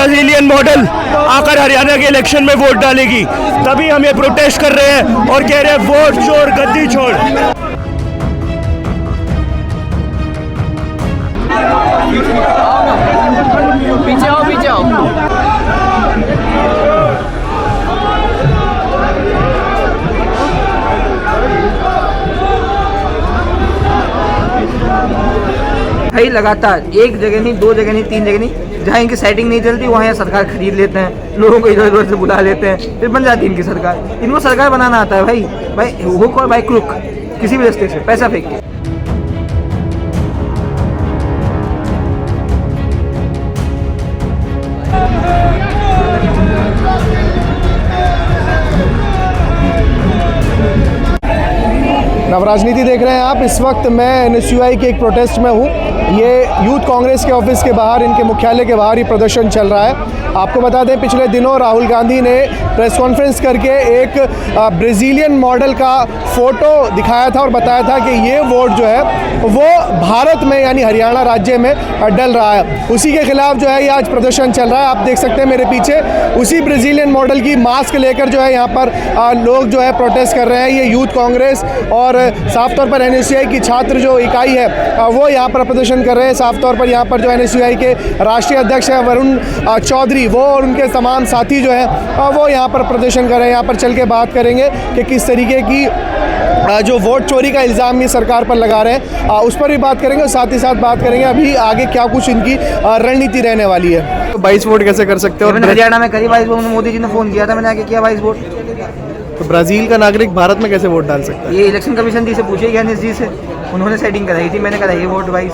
Brazilian model आकर हरियाणा के election में वोट डालेगी, तभी हम ये प्रोटेस्ट कर रहे हैं और कह रहे हैं वोट चोर गद्दी छोड़। पीछे आओ, पीछे आओ। भाई लगातार एक जगह नहीं, दो जगह नहीं, तीन जगह नहीं, जहाँ इनकी सेटिंग नहीं चलती वहाँ यहाँ सरकार खरीद लेते हैं, लोगों को इधर उधर से बुला लेते हैं, फिर बन जाती है इनकी सरकार। इनको सरकार बनाना आता है भाई हुक और भाई क्रुक, किसी भी रास्ते से पैसा फेंक के। नव राजनीति देख रहे हैं आप। इस वक्त मैं NSUI के एक प्रोटेस्ट में हूँ। ये यूथ कांग्रेस के ऑफिस के बाहर, इनके मुख्यालय के बाहर ही प्रदर्शन चल रहा है। आपको बता दें, पिछले दिनों राहुल गांधी ने प्रेस कॉन्फ्रेंस करके एक ब्राज़ीलियन मॉडल का फ़ोटो दिखाया था और बताया था कि ये वोट जो है वो भारत में यानी हरियाणा राज्य में डल रहा है। उसी के खिलाफ जो है ये आज प्रदर्शन चल रहा है। आप देख सकते हैं मेरे पीछे उसी ब्राज़ीलियन मॉडल की मास्क लेकर जो है यहाँ पर लोग जो है प्रोटेस्ट कर रहे हैं। ये यूथ कांग्रेस और साफ तौर पर NSUI की छात्र जो इकाई है वो यहाँ पर प्रदर्शन कर रहे हैं। साफ तौर पर यहाँ पर जो NSUI के राष्ट्रीय अध्यक्ष हैं वरुण चौधरी, वो और उनके तमाम साथी जो हैं वो यहाँ पर प्रदर्शन कर रहे हैं। यहाँ पर चल के बात करेंगे कि किस तरीके की जो वोट चोरी का इल्ज़ाम ये सरकार पर लगा रहे हैं, उस पर भी बात करेंगे और साथ ही साथ बात करेंगे अभी आगे क्या कुछ इनकी रणनीति रहने वाली है। तो 22 वोट कैसे कर सकते हो? हरियाणा में करी 22 वोट, मोदी जी ने फ़ोन किया था, मैंने आके किया 22 वोट। तो ब्राज़ील का नागरिक भारत में कैसे वोट डाल सकता है? ये इलेक्शन कमीशन जी से पूछिए, गणेश जी से, उन्होंने सेटिंग कराई थी, मैंने कराई है वोट 22,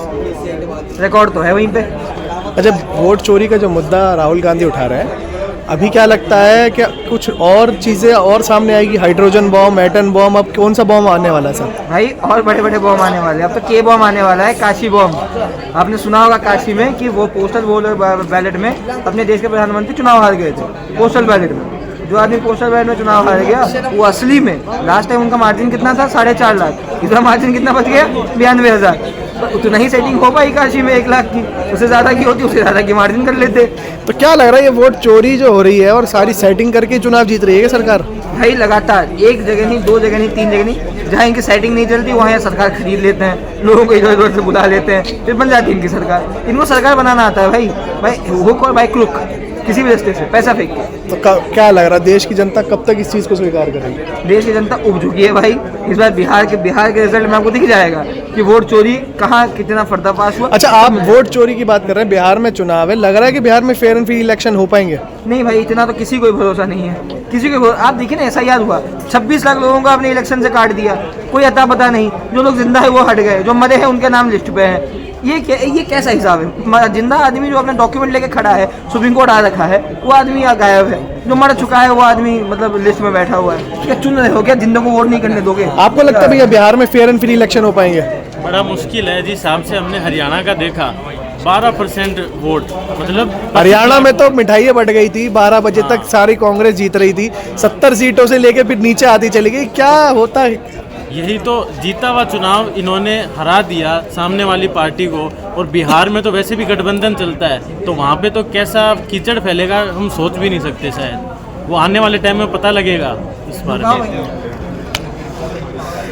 रिकॉर्ड तो है वहीं पे। अच्छा, वोट चोरी का जो मुद्दा राहुल गांधी उठा रहे हैं, अभी क्या लगता है कि कुछ और चीज़ें और सामने आएगी? हाइड्रोजन बॉम्ब, एटम बॉम्ब, अब कौन सा बॉम्ब आने वाला है सर? भाई और बड़े बड़े बॉम्ब आने वाले हैं। अब तो के बॉम्ब आने वाला है, काशी बॉम्ब। आपने सुना होगा काशी में कि वो पोस्टल बैलेट में अपने देश के प्रधानमंत्री चुनाव हार गए थे। पोस्टल बैलेट में जो आदमी पोस्टल बैलेट में चुनाव हार गया, वो असली में लास्ट टाइम उनका मार्जिन कितना था? 4.5 लाख। इसका मार्जिन कितना बच गया? 92,000। तो उतना ही सेटिंग हो पाई काशी में 1 लाख की, उससे ज़्यादा की होती उससे ज़्यादा की मार्जिन कर लेते। तो क्या लग रहा है ये वोट चोरी जो हो रही है और सारी सेटिंग करके चुनाव जीत रही है सरकार? भाई लगातार एक जगह नहीं, दो जगह नहीं, तीन जगह नहीं, जहाँ इनकी सेटिंग नहीं चलती वहाँ यहाँ सरकार खरीद लेते हैं, लोगों को इधर उधर से बुला लेते हैं, फिर बन जाती है इनकी सरकार। इनको सरकार बनाना आता है भाई हुक और भाई क्रुक, किसी भी रास्ते से पैसा फेंक के। तो क्या लग रहा है देश की जनता कब तक इस चीज़ को स्वीकार करेगी? देश की जनता उब चुकी है भाई। इस बार बिहार के रिजल्ट में आपको दिख जाएगा कि वोट चोरी कहाँ कितना पर्दाफाश हुआ। अच्छा, आप वोट चोरी की बात कर रहे हैं, बिहार में चुनाव है, लग रहा है कि बिहार में फेयर एंड फ्री इलेक्शन हो पाएंगे? नहीं भाई, इतना तो किसी को भरोसा नहीं है, किसी को। आप देखिए ना, ऐसा याद हुआ 26 लाख लोगों को आपने इलेक्शन से काट दिया, कोई अता पता नहीं। जो लोग जिंदा है वो हट गए, जो मरे हैं उनके नाम लिस्ट पे हैं। ये कैसा हिसाब है? जिंदा आदमी जो अपना डॉक्यूमेंट लेके खड़ा है, सुप्रीम कोर्ट आ रखा है, वो आदमी गायब है। जो मर चुका है वो आदमी मतलब लिस्ट में बैठा हुआ है। क्या चुन रहे हो? क्या जिंदा को वोट नहीं करने दोगे? आपको लगता है भैया बिहार में फेयर एंड फ्री इलेक्शन हो पाएंगे? बड़ा मुश्किल है जिस हिसाब से हमने हरियाणा का देखा, 12% वोट, मतलब हरियाणा में तो मिठाइयाँ बट गई थी। 12 बजे तक सारी कांग्रेस जीत रही थी, 70 सीटों से लेके फिर नीचे आती चली गई। क्या होता है? यही तो जीता हुआ चुनाव इन्होंने हरा दिया सामने वाली पार्टी को। और बिहार में तो वैसे भी गठबंधन चलता है, तो वहाँ पे तो कैसा कीचड़ फैलेगा हम सोच भी नहीं सकते। शायद वो आने वाले टाइम में पता लगेगा इस बार में।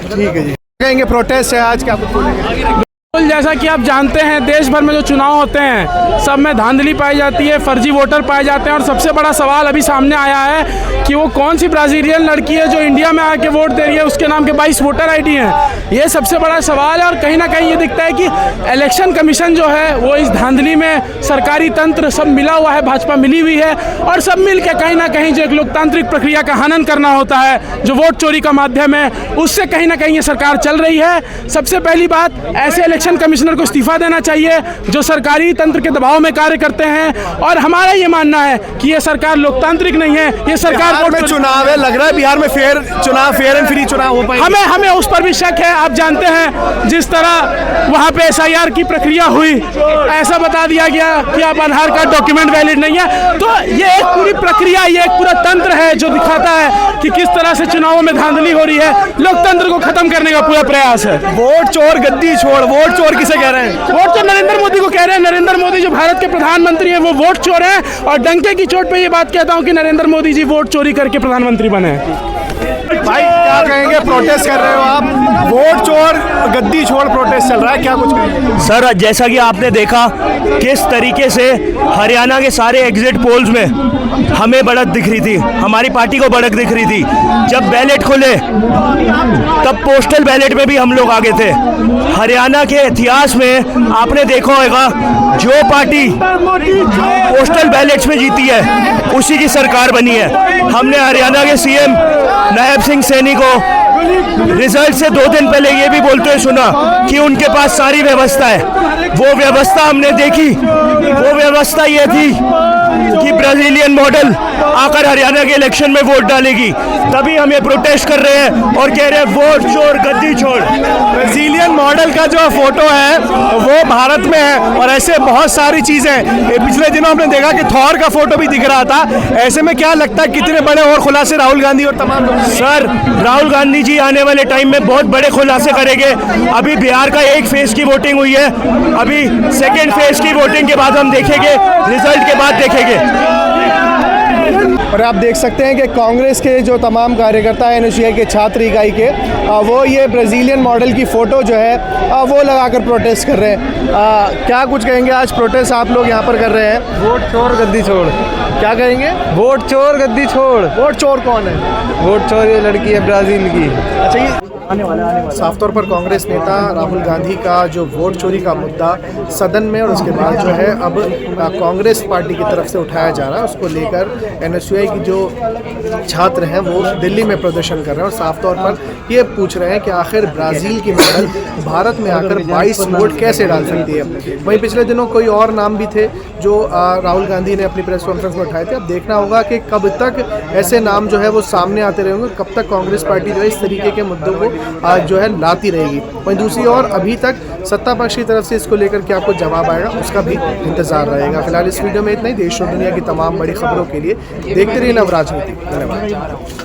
ठीक है जी, कहेंगे प्रोटेस्ट है आज, क्या कुछ बोलेंगे? जैसा कि आप जानते हैं, देश भर में जो चुनाव होते हैं सब में धांधली पाई जाती है, फर्जी वोटर पाए जाते हैं। और सबसे बड़ा सवाल अभी सामने आया है कि वो कौन सी ब्राज़ीलियन लड़की है जो इंडिया में आके वोट दे रही है, उसके नाम के 22 वोटर ID हैं। ये सबसे बड़ा सवाल है। और कहीं ना कहीं ये दिखता है कि इलेक्शन कमीशन जो है वो इस धांधली में, सरकारी तंत्र सब मिला हुआ है, भाजपा मिली हुई है, और सब मिल के कहीं ना कहीं जो एक लोकतांत्रिक प्रक्रिया का हनन करना होता है, जो वोट चोरी का माध्यम है, उससे कहीं ना कहीं ये सरकार चल रही है। सबसे पहली बात, ऐसे इलेक्शन कमिश्नर को इस्तीफा देना चाहिए जो सरकारी तंत्र के दबाव में कार्य करते हैं। और हमारा ये मानना है कि ये सरकार लोकतांत्रिक नहीं है, ये सरकार बिहार में चुनाव है, लग रहा है बिहार में फेयर एंड फ्री चुनाव हो पाएगा। हमें उस पर भी शक है। आप जानते हैं जिस तरह वहाँ पे SIR की प्रक्रिया हुई, ऐसा बता दिया गया कि आप आधार कार्ड डॉक्यूमेंट वैलिड नहीं है। तो ये एक पूरी प्रक्रिया, ये एक पूरा तंत्र है जो दिखाता है कि किस तरह से चुनावों में धांधली हो रही है। लोकतंत्र को खत्म करने का पूरा प्रयास है। वोट चोर गद्दी छोड़, वोट वोट चोर किसे कह रहे हैं? वोट चोर नरेंद्र मोदी को कह रहे हैं। नरेंद्र मोदी जो भारत के प्रधानमंत्री हैं वो वोट चोर हैं, और डंके की चोट पे ये बात कहता हूँ कि नरेंद्र मोदी जी वोट चोरी करके प्रधानमंत्री बने हैं। भाई क्या कहेंगे, प्रोटेस्ट कर रहे हो आप, वोट चोर गद्दी छोड़ प्रोटेस्ट चल रहा है, क्या कुछ कहेंगे? सर जैसा कि आपने देखा किस तरीके से हरियाणा के सारे एग्जिट पोल्स में हमें बढ़त दिख रही थी, हमारी पार्टी को बढ़त दिख रही थी। जब बैलेट खुले तब पोस्टल बैलेट में भी हम लोग आगे थे। हरियाणा के इतिहास में आपने देखा होगा जो पार्टी पोस्टल बैलेट्स में जीती है उसी की सरकार बनी है। हमने हरियाणा के सीएम नायब सिंह सैनी को रिजल्ट से 2 दिन पहले ये भी बोलते हुए सुना कि उनके पास सारी व्यवस्था है। वो व्यवस्था हमने देखी, वो व्यवस्था ये थी कि ब्राजीलियन मॉडल आकर हरियाणा के इलेक्शन में वोट डालेगी, तभी हम ये प्रोटेस्ट कर रहे हैं और कह रहे हैं वोट चोर गद्दी छोड़। ब्राजीलियन मॉडल का जो फोटो है वो भारत में है, और ऐसे बहुत सारी चीजें हैं। पिछले दिनों हमने देखा कि थॉर का फोटो भी दिख रहा था। ऐसे में क्या लगता है कितने बड़े और खुलासे राहुल गांधी और तमाम लोग? सर राहुल गांधी जी आने वाले टाइम में बहुत बड़े खुलासे करेंगे। अभी बिहार का एक फेज की वोटिंग हुई है, अभी सेकेंड फेज की वोटिंग के बाद हम देखेंगे, रिजल्ट के बाद देखेंगे। और आप देख सकते हैं कि कांग्रेस के जो तमाम कार्यकर्ता हैं एनएसयूआई के छात्र इकाई के, वो ये ब्राज़ीलियन मॉडल की फ़ोटो जो है वो लगाकर प्रोटेस्ट कर रहे हैं। क्या कुछ कहेंगे, आज प्रोटेस्ट आप लोग यहाँ पर कर रहे हैं? वोट चोर गद्दी छोड़। क्या कहेंगे? वोट चोर गद्दी छोड़। वोट चोर कौन है? वोट चोर ये लड़की है ब्राज़ील की। अच्छा, ये साफ तौर पर कांग्रेस नेता राहुल गांधी का जो वोट चोरी का मुद्दा सदन में और उसके बाद जो है अब कांग्रेस पार्टी की तरफ से उठाया जा रहा है, उसको लेकर एनएसयूआई की जो छात्र हैं वो दिल्ली में प्रदर्शन कर रहे हैं और साफ तौर पर ये पूछ रहे हैं कि आखिर ब्राज़ील की मॉडल भारत में आकर 22 वोट कैसे डाल सकती है। वहीं पिछले दिनों कोई और नाम भी थे जो राहुल गांधी ने अपनी प्रेस कॉन्फ्रेंस में उठाए थे। अब देखना होगा कि कब तक ऐसे नाम जो है वो सामने आते रहेंगे, कब तक कांग्रेस पार्टी जो है इस तरीके के मुद्दों को जो है लाती रहेगी। वहीं दूसरी ओर अभी तक सत्ता पक्ष की तरफ से इसको लेकर क्या कुछ जवाब आएगा उसका भी इंतजार रहेगा। फिलहाल इस वीडियो में इतना ही। देश और दुनिया की तमाम बड़ी खबरों के लिए देखते रहिए नव राजनीति। धन्यवाद।